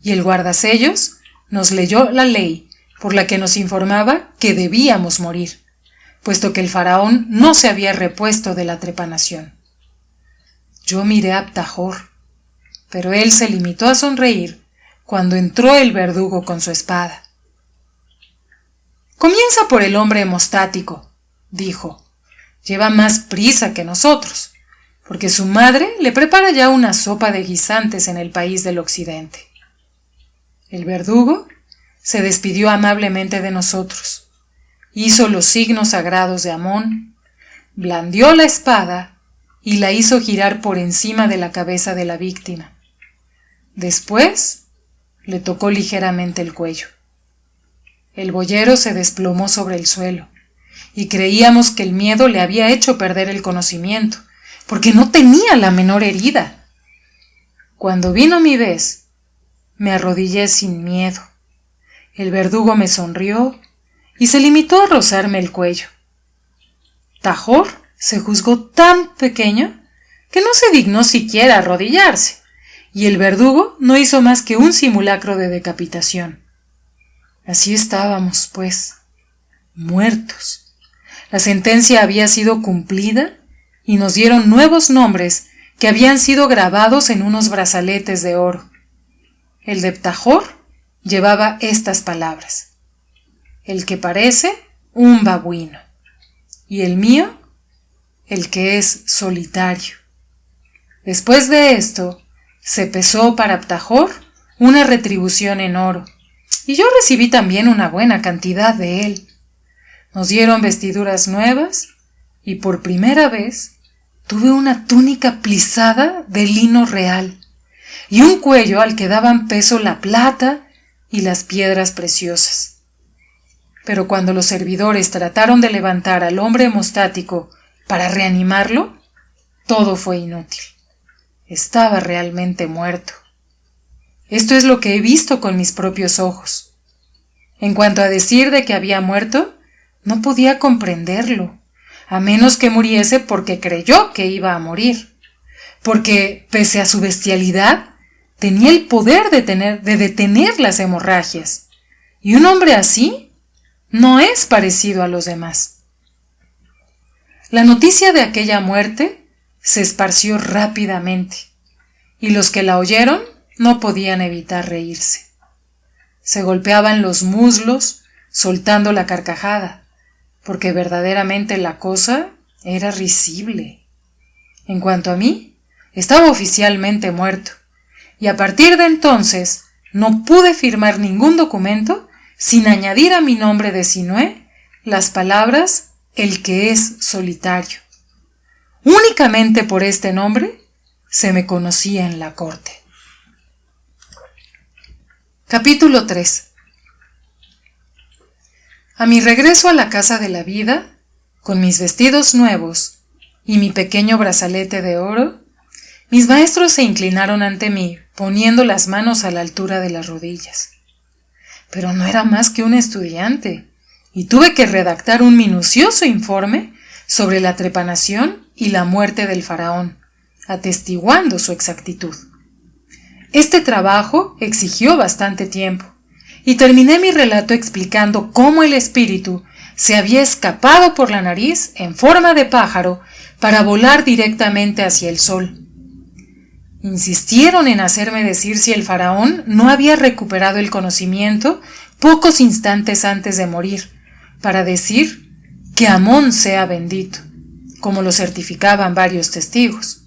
y el guardasellos nos leyó la ley por la que nos informaba que debíamos morir, puesto que el faraón no se había repuesto de la trepanación. Yo miré a Tajor, pero él se limitó a sonreír cuando entró el verdugo con su espada. Comienza por el hombre hemostático, dijo. Lleva más prisa que nosotros, porque su madre le prepara ya una sopa de guisantes en el país del occidente. El verdugo se despidió amablemente de nosotros, hizo los signos sagrados de Amón, blandió la espada y la hizo girar por encima de la cabeza de la víctima. Después le tocó ligeramente el cuello. El boyero se desplomó sobre el suelo y creíamos que el miedo le había hecho perder el conocimiento, porque no tenía la menor herida. Cuando vino mi vez, me arrodillé sin miedo. El verdugo me sonrió y se limitó a rozarme el cuello. Tajor se juzgó tan pequeño que no se dignó siquiera arrodillarse, y el verdugo no hizo más que un simulacro de decapitación. Así estábamos, pues, muertos. La sentencia había sido cumplida y nos dieron nuevos nombres que habían sido grabados en unos brazaletes de oro. El de Tajor llevaba estas palabras: el que parece un babuino, y el mío, el que es solitario. Después de esto, se pesó para Tajor una retribución en oro, y yo recibí también una buena cantidad de él. Nos dieron vestiduras nuevas, y por primera vez tuve una túnica plisada de lino real, y un cuello al que daban peso la plata y las piedras preciosas. Pero cuando los servidores trataron de levantar al hombre hemostático para reanimarlo, todo fue inútil. Estaba realmente muerto. Esto es lo que he visto con mis propios ojos. En cuanto a decir de que había muerto, no podía comprenderlo, a menos que muriese porque creyó que iba a morir, porque, pese a su bestialidad, tenía el poder de detener las hemorragias, y un hombre así no es parecido a los demás. La noticia de aquella muerte se esparció rápidamente, y los que la oyeron no podían evitar reírse. Se golpeaban los muslos, soltando la carcajada, porque verdaderamente la cosa era risible. En cuanto a mí, estaba oficialmente muerto, y a partir de entonces no pude firmar ningún documento sin añadir a mi nombre de Sinué las palabras el que es solitario. Únicamente por este nombre se me conocía en la corte. Capítulo 3. A mi regreso a la casa de la vida, con mis vestidos nuevos y mi pequeño brazalete de oro, mis maestros se inclinaron ante mí, poniendo las manos a la altura de las rodillas. Pero no era más que un estudiante, y tuve que redactar un minucioso informe sobre la trepanación y la muerte del faraón, atestiguando su exactitud. Este trabajo exigió bastante tiempo, y terminé mi relato explicando cómo el espíritu se había escapado por la nariz en forma de pájaro para volar directamente hacia el sol. Insistieron en hacerme decir si el faraón no había recuperado el conocimiento pocos instantes antes de morir, para decir que Amón sea bendito, como lo certificaban varios testigos.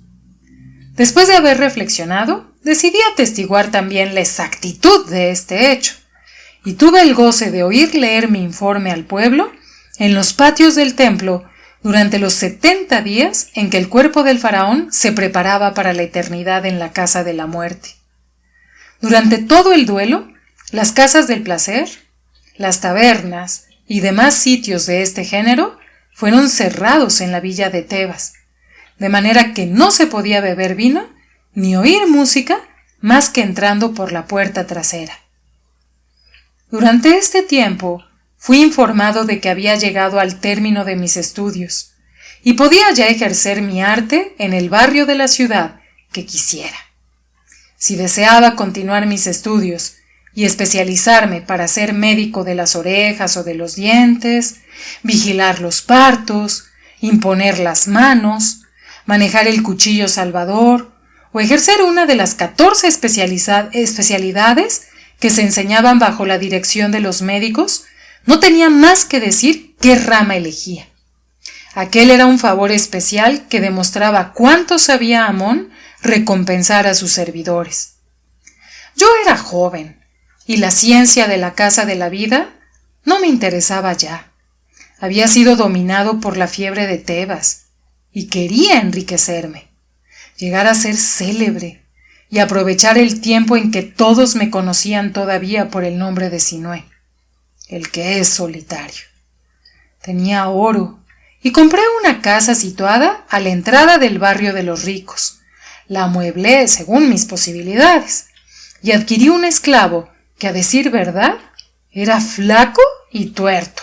Después de haber reflexionado, decidí atestiguar también la exactitud de este hecho, y tuve el goce de oír leer mi informe al pueblo en los patios del templo durante los 70 días en que el cuerpo del faraón se preparaba para la eternidad en la casa de la muerte. Durante todo el duelo, las casas del placer, las tabernas y demás sitios de este género fueron cerrados en la villa de Tebas, de manera que no se podía beber vino ni oír música más que entrando por la puerta trasera. Durante este tiempo fui informado de que había llegado al término de mis estudios y podía ya ejercer mi arte en el barrio de la ciudad que quisiera. Si deseaba continuar mis estudios y especializarme para ser médico de las orejas o de los dientes, vigilar los partos, imponer las manos, manejar el cuchillo salvador o ejercer una de las 14 especialidades que se enseñaban bajo la dirección de los médicos, no tenía más que decir qué rama elegía. Aquel era un favor especial que demostraba cuánto sabía Amón recompensar a sus servidores. Yo era joven, y la ciencia de la casa de la vida no me interesaba ya. Había sido dominado por la fiebre de Tebas, y quería enriquecerme, llegar a ser célebre, y aprovechar el tiempo en que todos me conocían todavía por el nombre de Sinué, el que es solitario. Tenía oro, y compré una casa situada a la entrada del barrio de los ricos. La amueblé según mis posibilidades, y adquirí un esclavo que, a decir verdad, era flaco y tuerto,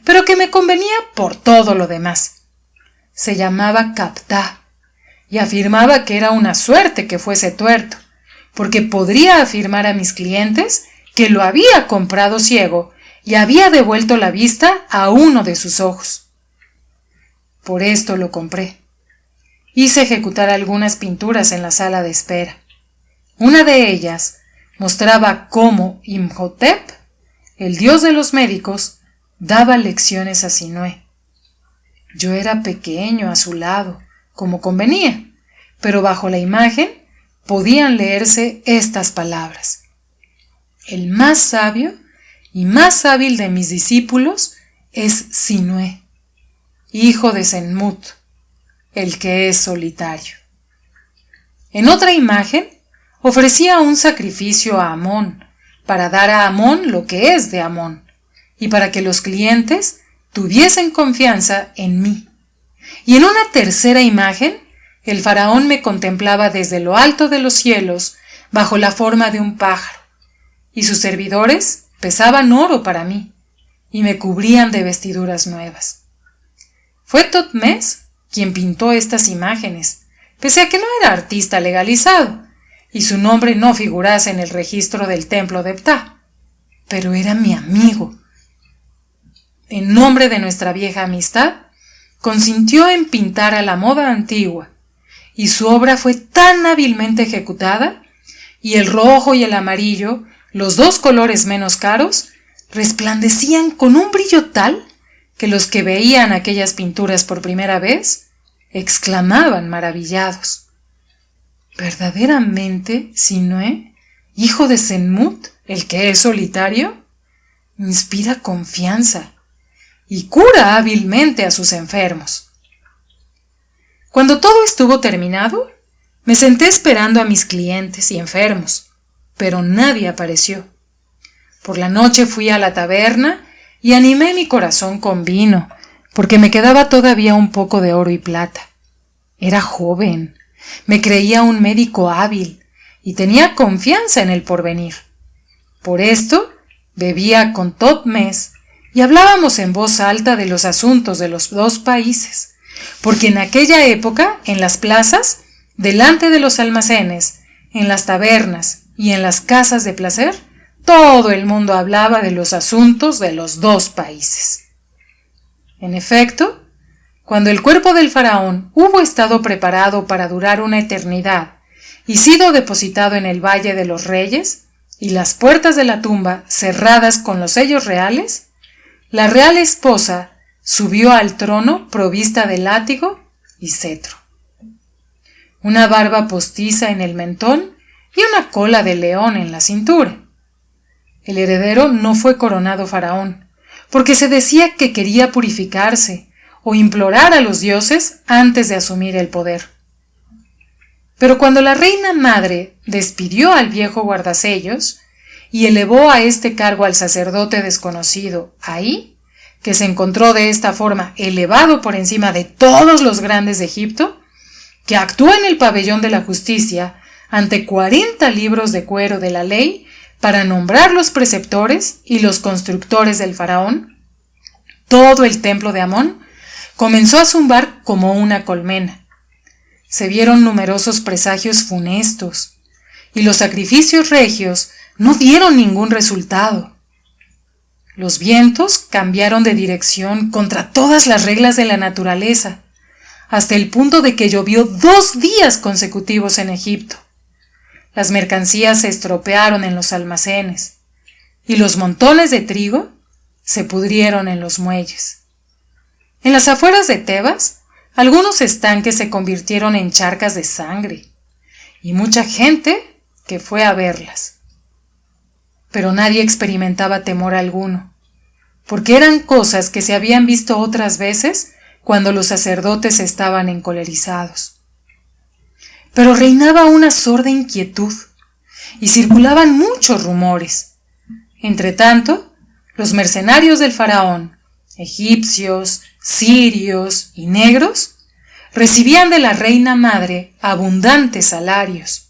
pero que me convenía por todo lo demás. Se llamaba Captá, y afirmaba que era una suerte que fuese tuerto, porque podría afirmar a mis clientes que lo había comprado ciego y había devuelto la vista a uno de sus ojos. Por esto lo compré. Hice ejecutar algunas pinturas en la sala de espera. Una de ellas mostraba cómo Imhotep, el dios de los médicos, daba lecciones a Sinué. Yo era pequeño a su lado, como convenía, pero bajo la imagen podían leerse estas palabras: el más sabio y más hábil de mis discípulos es Sinué, hijo de Senmut, el que es solitario. En otra imagen ofrecía un sacrificio a Amón, para dar a Amón lo que es de Amón, y para que los clientes tuviesen confianza en mí. Y en una tercera imagen, el faraón me contemplaba desde lo alto de los cielos, bajo la forma de un pájaro, y sus servidores pesaban oro para mí, y me cubrían de vestiduras nuevas. Fue Totmés quien pintó estas imágenes, pese a que no era artista legalizado, y su nombre no figurase en el registro del templo de Ptah, pero era mi amigo. En nombre de nuestra vieja amistad, consintió en pintar a la moda antigua, y su obra fue tan hábilmente ejecutada, y el rojo y el amarillo, los dos colores menos caros, resplandecían con un brillo tal que los que veían aquellas pinturas por primera vez exclamaban maravillados: ¿verdaderamente Sinué, hijo de Senmut, el que es solitario? Inspira confianza y cura hábilmente a sus enfermos. Cuando todo estuvo terminado, me senté esperando a mis clientes y enfermos, pero nadie apareció. Por la noche fui a la taberna y animé mi corazón con vino, porque me quedaba todavía un poco de oro y plata. Era joven, me creía un médico hábil y tenía confianza en el porvenir. Por esto bebía con Totmés y hablábamos en voz alta de los asuntos de los dos países, porque en aquella época, en las plazas, delante de los almacenes, en las tabernas y en las casas de placer, todo el mundo hablaba de los asuntos de los dos países. En efecto, cuando el cuerpo del faraón hubo estado preparado para durar una eternidad y sido depositado en el Valle de los Reyes, y las puertas de la tumba cerradas con los sellos reales, la real esposa subió al trono provista de látigo y cetro, una barba postiza en el mentón y una cola de león en la cintura. El heredero no fue coronado faraón, porque se decía que quería purificarse o implorar a los dioses antes de asumir el poder. Pero cuando la reina madre despidió al viejo guardasellos y elevó a este cargo al sacerdote desconocido Ahí, que se encontró de esta forma elevado por encima de todos los grandes de Egipto, que actuó en el pabellón de la justicia ante 40 libros de cuero de la ley para nombrar los preceptores y los constructores del faraón, todo el templo de Amón comenzó a zumbar como una colmena. Se vieron numerosos presagios funestos, y los sacrificios regios no dieron ningún resultado. Los vientos cambiaron de dirección contra todas las reglas de la naturaleza, hasta el punto de que llovió 2 días consecutivos en Egipto. Las mercancías se estropearon en los almacenes, y los montones de trigo se pudrieron en los muelles. En las afueras de Tebas, algunos estanques se convirtieron en charcas de sangre, y mucha gente que fue a verlas. Pero nadie experimentaba temor alguno, porque eran cosas que se habían visto otras veces cuando los sacerdotes estaban encolerizados. Pero reinaba una sorda inquietud, y circulaban muchos rumores. Entretanto, los mercenarios del faraón, egipcios, sirios y negros, recibían de la reina madre abundantes salarios.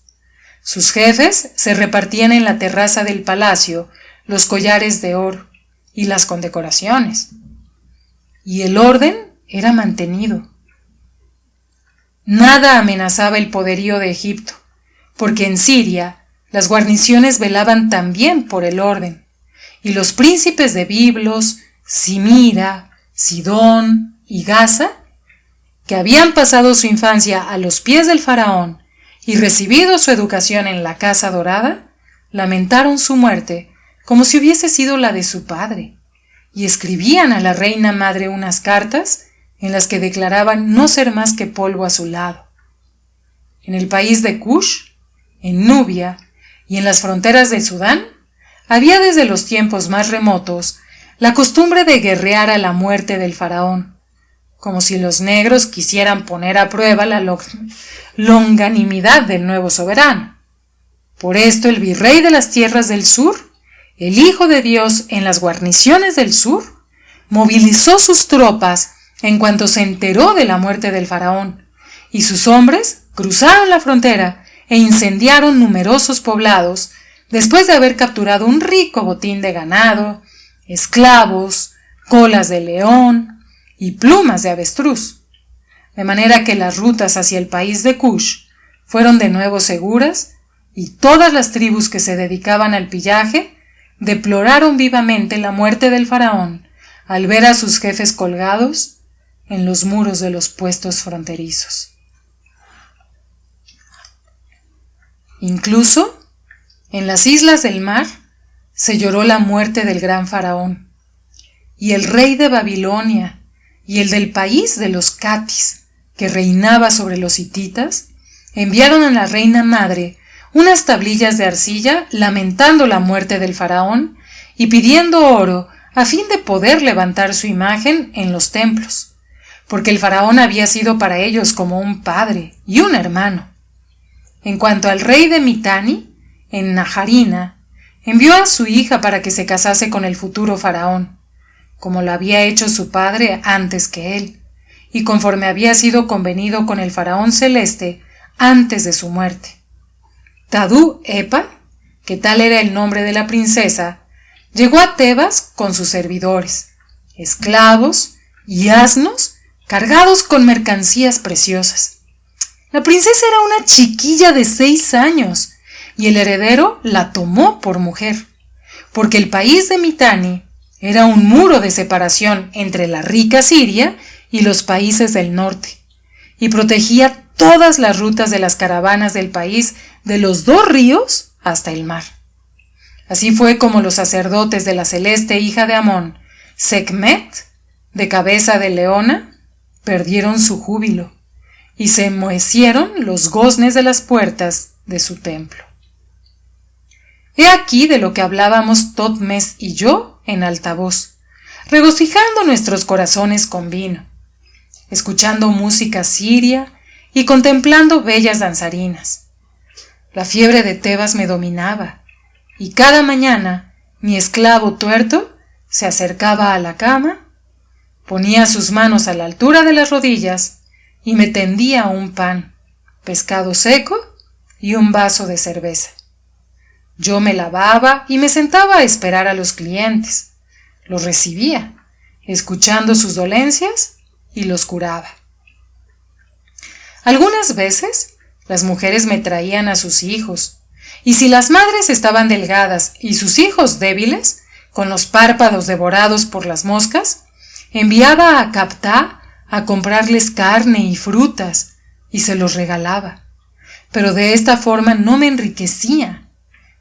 Sus jefes se repartían en la terraza del palacio los collares de oro y las condecoraciones. Y el orden era mantenido. Nada amenazaba el poderío de Egipto, porque en Siria las guarniciones velaban también por el orden, y los príncipes de Biblos, Simira, Sidón y Gaza, que habían pasado su infancia a los pies del faraón y recibido su educación en la Casa Dorada, lamentaron su muerte como si hubiese sido la de su padre, y escribían a la reina madre unas cartas en las que declaraban no ser más que polvo a su lado. En el país de Kush, en Nubia y en las fronteras de Sudán, había desde los tiempos más remotos la costumbre de guerrear a la muerte del faraón, como si los negros quisieran poner a prueba la longanimidad del nuevo soberano. Por esto el virrey de las tierras del sur, el Hijo de Dios en las guarniciones del sur, movilizó sus tropas en cuanto se enteró de la muerte del faraón, y sus hombres cruzaron la frontera e incendiaron numerosos poblados después de haber capturado un rico botín de ganado, esclavos, colas de león y plumas de avestruz, de manera que las rutas hacia el país de Kush fueron de nuevo seguras y todas las tribus que se dedicaban al pillaje deploraron vivamente la muerte del faraón al ver a sus jefes colgados en los muros de los puestos fronterizos. Incluso, en las islas del mar, se lloró la muerte del gran faraón, y el rey de Babilonia y el del país de los Catis, que reinaba sobre los hititas, enviaron a la reina madre unas tablillas de arcilla lamentando la muerte del faraón y pidiendo oro a fin de poder levantar su imagen en los templos, porque el faraón había sido para ellos como un padre y un hermano. En cuanto al rey de Mitani, en Najarina, envió a su hija para que se casase con el futuro faraón, como lo había hecho su padre antes que él, y conforme había sido convenido con el faraón celeste antes de su muerte. Tadú Epa, que tal era el nombre de la princesa, llegó a Tebas con sus servidores, esclavos y asnos cargados con mercancías preciosas. La princesa era una chiquilla de 6 años y el heredero la tomó por mujer, porque el país de Mitani era un muro de separación entre la rica Siria y los países del norte, y protegía todas las rutas de las caravanas del país de los 2 ríos hasta el mar. Así fue como los sacerdotes de la celeste hija de Amón, Sekhmet, de cabeza de leona, perdieron su júbilo y se enmohecieron los goznes de las puertas de su templo. He aquí de lo que hablábamos Totmes y yo en alta voz, regocijando nuestros corazones con vino, escuchando música siria y contemplando bellas danzarinas. La fiebre de Tebas me dominaba, y cada mañana mi esclavo tuerto se acercaba a la cama, ponía sus manos a la altura de las rodillas y me tendía un pan, pescado seco y un vaso de cerveza. Yo me lavaba y me sentaba a esperar a los clientes. Los recibía, escuchando sus dolencias, y los curaba. Algunas veces las mujeres me traían a sus hijos, y si las madres estaban delgadas y sus hijos débiles, con los párpados devorados por las moscas, enviaba a Captá a comprarles carne y frutas, y se los regalaba. Pero de esta forma no me enriquecía,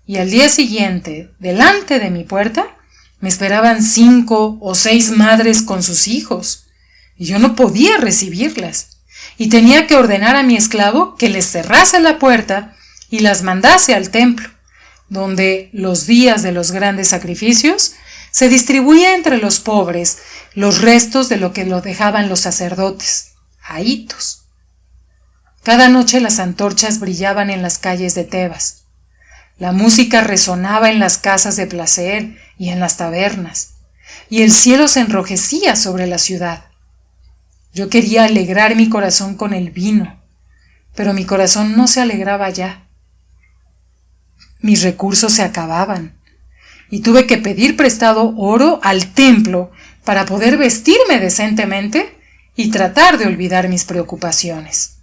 y al día siguiente, delante de mi puerta, Me esperaban 5 o 6 madres con sus hijos, y yo no podía recibirlas, y tenía que ordenar a mi esclavo que les cerrase la puerta y las mandase al templo, donde los días de los grandes sacrificios se distribuía entre los pobres los restos de lo que lo dejaban los sacerdotes, ahitos. Cada noche las antorchas brillaban en las calles de Tebas. La música resonaba en las casas de placer y en las tabernas, y el cielo se enrojecía sobre la ciudad. Yo quería alegrar mi corazón con el vino, pero mi corazón no se alegraba ya. Mis recursos se acababan, y tuve que pedir prestado oro al templo para poder vestirme decentemente y tratar de olvidar mis preocupaciones.